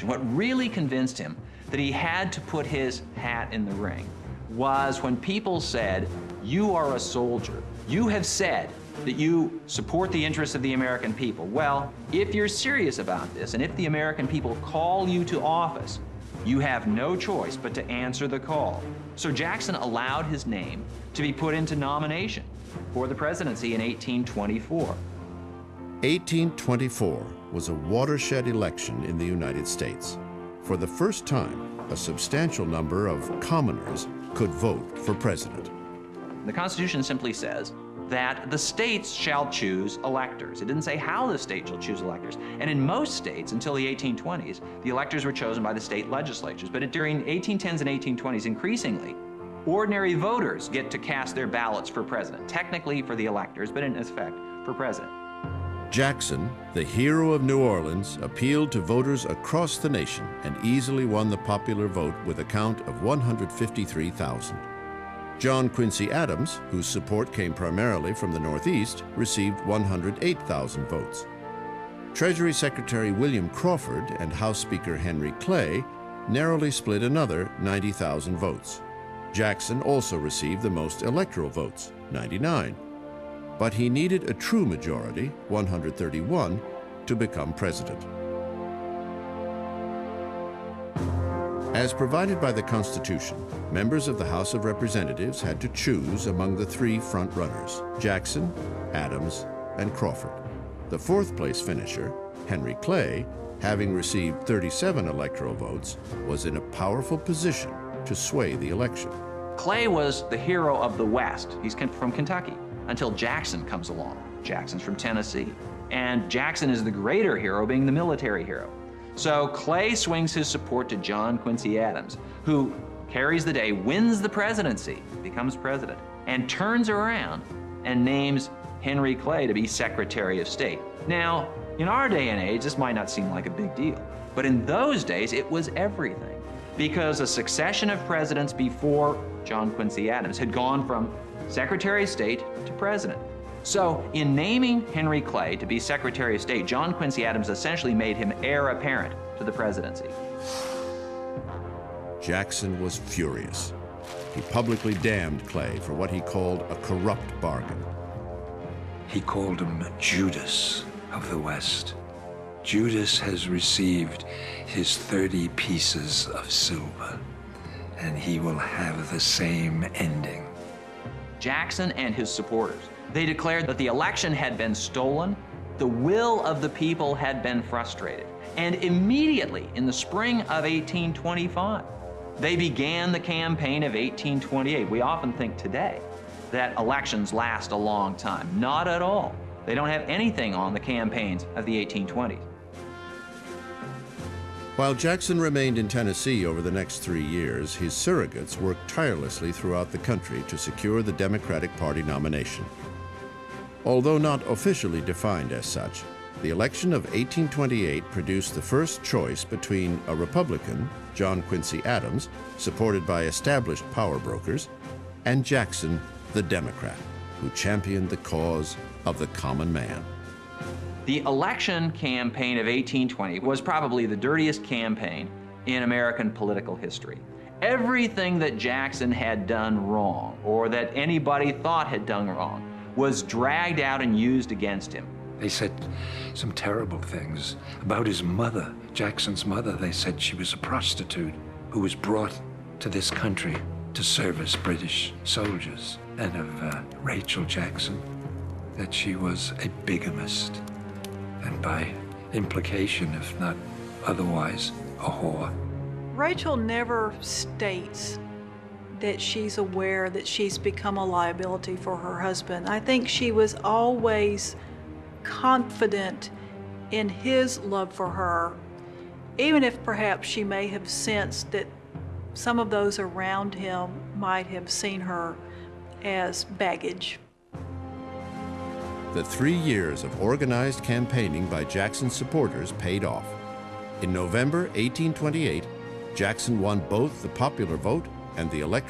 What really convinced him that he had to put his hat in the ring was when people said, "You are a soldier. You have said that you support the interests of the American people. Well, if you're serious about this, and if the American people call you to office, you have no choice but to answer the call." So Jackson allowed his name to be put into nomination for the presidency in 1824. 1824 was a watershed election in the United States. For the first time, a substantial number of commoners could vote for president. The Constitution simply says that the states shall choose electors. It didn't say how the state shall choose electors. And in most states, until the 1820s, the electors were chosen by the state legislatures. But during 1810s and 1820s, increasingly, ordinary voters get to cast their ballots for president, technically for the electors, but in effect for president. Jackson, the hero of New Orleans, appealed to voters across the nation and easily won the popular vote with a count of 153,000. John Quincy Adams, whose support came primarily from the Northeast, received 108,000 votes. Treasury Secretary William Crawford and House Speaker Henry Clay narrowly split another 90,000 votes. Jackson also received the most electoral votes, 99. But he needed a true majority, 131, to become president. As provided by the Constitution, members of the House of Representatives had to choose among the three front-runners, Jackson, Adams, and Crawford. The fourth-place finisher, Henry Clay, having received 37 electoral votes, was in a powerful position to sway the election. Clay was the hero of the West. He's from Kentucky, until Jackson comes along. Jackson's from Tennessee. And Jackson is the greater hero, being the military hero. So Clay swings his support to John Quincy Adams, who carries the day, wins the presidency, becomes president, and turns around and names Henry Clay to be Secretary of State. Now, in our day and age, this might not seem like a big deal, but in those days, it was everything, because a succession of presidents before John Quincy Adams had gone from Secretary of State to president. So in naming Henry Clay to be Secretary of State, John Quincy Adams essentially made him heir apparent to the presidency. Jackson was furious. He publicly damned Clay for what he called a corrupt bargain. He called him Judas of the West. Judas has received his 30 pieces of silver, and he will have the same ending. Jackson and his supporters, they declared that the election had been stolen, the will of the people had been frustrated, and immediately in the spring of 1825, they began the campaign of 1828. We often think today that elections last a long time. Not at all. They don't have anything on the campaigns of the 1820s. While Jackson remained in Tennessee over the next 3 years, his surrogates worked tirelessly throughout the country to secure the Democratic Party nomination. Although not officially defined as such, the election of 1828 produced the first choice between a Republican, John Quincy Adams, supported by established power brokers, and Jackson, the Democrat, who championed the cause of the common man. The election campaign of 1820 was probably the dirtiest campaign in American political history. Everything that Jackson had done wrong, or that anybody thought had done wrong, was dragged out and used against him. They said some terrible things about his mother, Jackson's mother. They said she was a prostitute who was brought to this country to service British soldiers, and of Rachel Jackson, that she was a bigamist, and by implication, if not otherwise, a whore. Rachel never states that she's aware that she's become a liability for her husband. I think she was always confident in his love for her, even if perhaps she may have sensed that some of those around him might have seen her as baggage. The 3 years of organized campaigning by Jackson's supporters paid off. In November 1828, Jackson won both the popular vote and the electoral